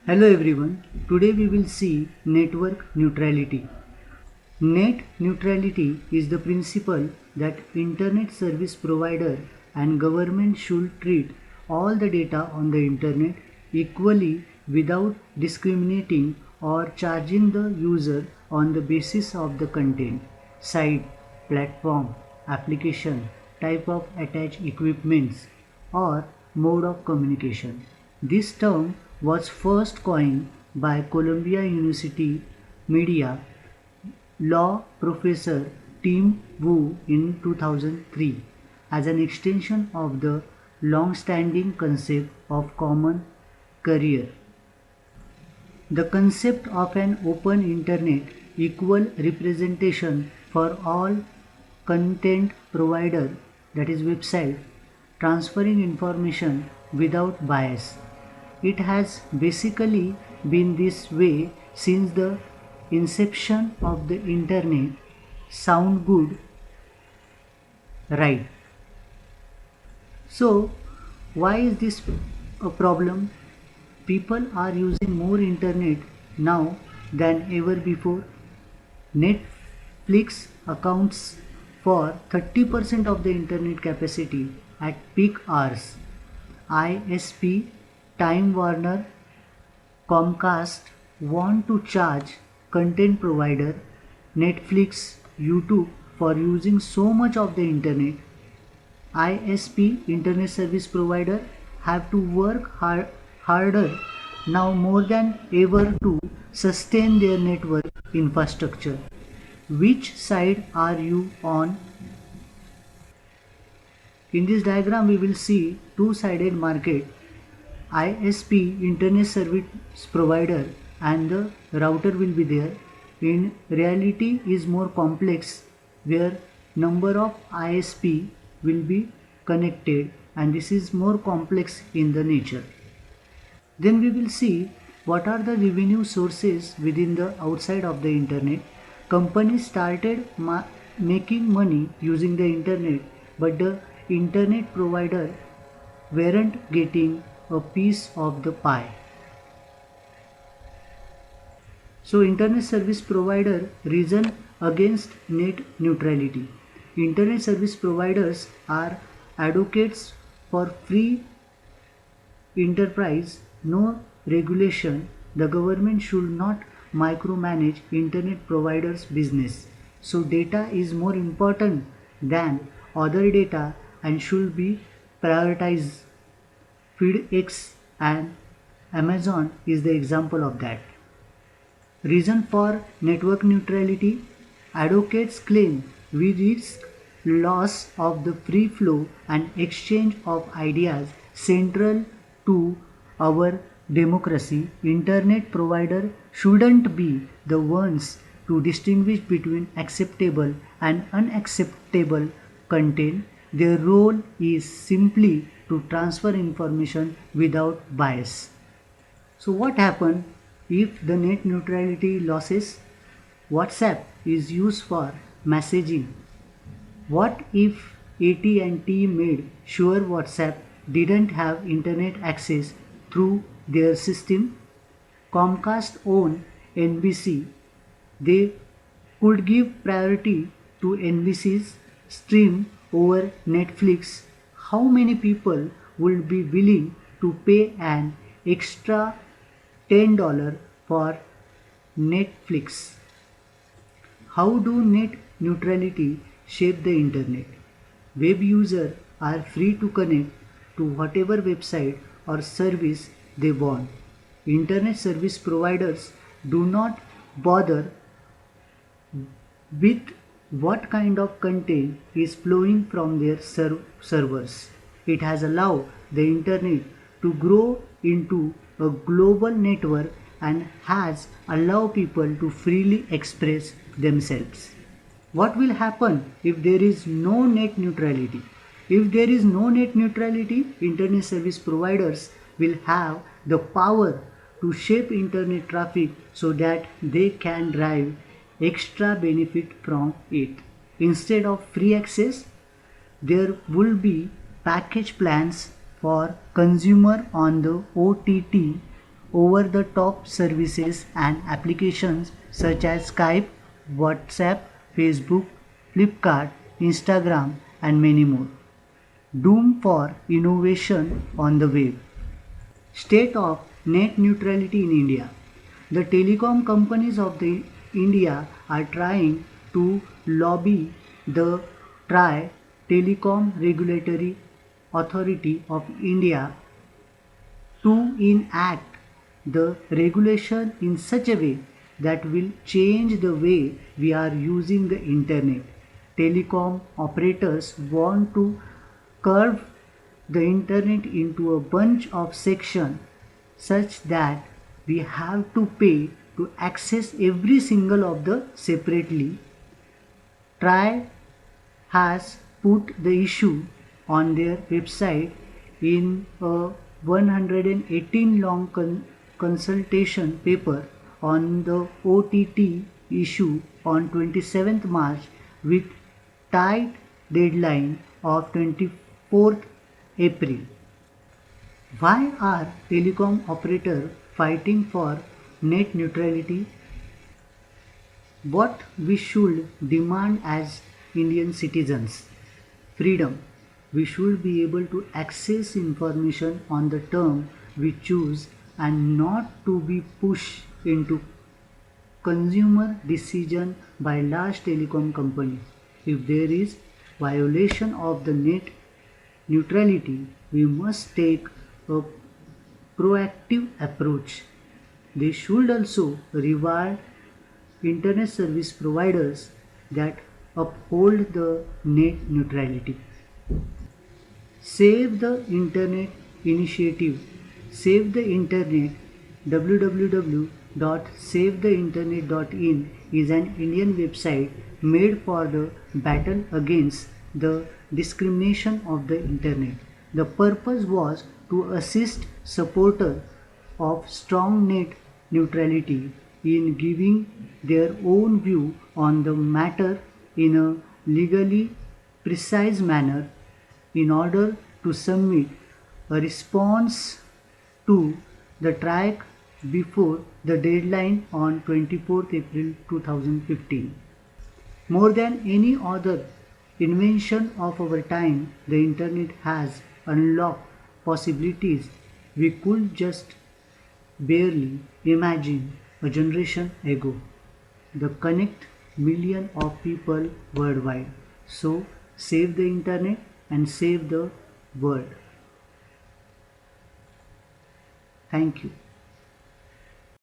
Hello everyone, today we will see network neutrality. Net neutrality is the principle that internet service provider and government should treat all the data on the internet equally without discriminating or charging the user on the basis of the content, site, platform, application, type of attached equipments, or mode of communication. This term was first coined by Columbia University media law professor Tim Wu in 2003 as an extension of the long-standing concept of common carrier. The concept of an open internet equal representation for all content provider, that is website, transferring information without bias. It has basically been this way since the inception of the internet. Sound good, right? So why is this a problem? People are using more internet now than ever before. Netflix accounts for 30% of the internet capacity at peak hours. ISP, Time Warner, Comcast want to charge content provider Netflix, YouTube for using so much of the internet. ISP, internet service provider, have to work harder now more than ever to sustain their network infrastructure. Which side are you on? In this diagram we will see two-sided market. ISP, internet service provider, and the router will be there. In reality is more complex where number of ISP will be connected, and this is more complex in the nature. Then we will see what are the revenue sources within the outside of the internet. Companies started making money using the internet, but the internet provider weren't getting a piece of the pie. So internet service provider reason against net neutrality. Internet service providers are advocates for free enterprise, no regulation. The government should not micromanage internet providers' business. So data is more important than other data and should be prioritized. FedEx and Amazon is the example of that. Reason for network neutrality: advocates claim we risk loss of the free flow and exchange of ideas central to our democracy. Internet provider shouldn't be the ones to distinguish between acceptable and unacceptable content. Their role is simply to transfer information without bias. So what happened if the net neutrality losses? WhatsApp is used for messaging. What if AT&T made sure WhatsApp didn't have internet access through their system? Comcast owned NBC. They could give priority to NBC's stream over Netflix. How many people would be willing to pay an extra $10 for Netflix? How do net neutrality shape the internet? Web users are free to connect to whatever website or service they want. Internet service providers do not bother with what kind of content is flowing from their servers. It has allowed the internet to grow into a global network and has allowed people to freely express themselves. What will happen if there is no net neutrality? If there is no net neutrality, internet service providers will have the power to shape internet traffic so that they can drive extra benefit from it. Instead of free access, there will be package plans for consumer on the OTT over the top services and applications such as Skype, WhatsApp, Facebook, Flipkart, Instagram, and many more. Doom for innovation on the web. State of net neutrality in India. The telecom companies of the India are trying to lobby the TRAI Telecom Regulatory Authority of India to enact the regulation in such a way that will change the way we are using the internet. Telecom operators want to curve the internet into a bunch of sections such that we have to pay to access every single of the separately. TRAI has put the issue on their website in a 118 long consultation paper on the OTT issue on 27th March with tight deadline of 24th April. Why are telecom operators fighting for net neutrality? What we should demand as Indian citizens? Freedom. We should be able to access information on the term we choose and not to be pushed into consumer decision by large telecom companies. If there is violation of the net neutrality, we must take a proactive approach. They should also reward internet service providers that uphold the net neutrality. Save the Internet initiative. Save the Internet www.savetheinternet.in is an Indian website made for the battle against the discrimination of the Internet. The purpose was to assist supporters of strong net neutrality in giving their own view on the matter in a legally precise manner in order to submit a response to the track before the deadline on 24th April 2015. More than any other invention of our time, the internet has unlocked possibilities we could just barely imagine a generation ago. The connect millions of people worldwide. So save the internet and save the world. Thank you.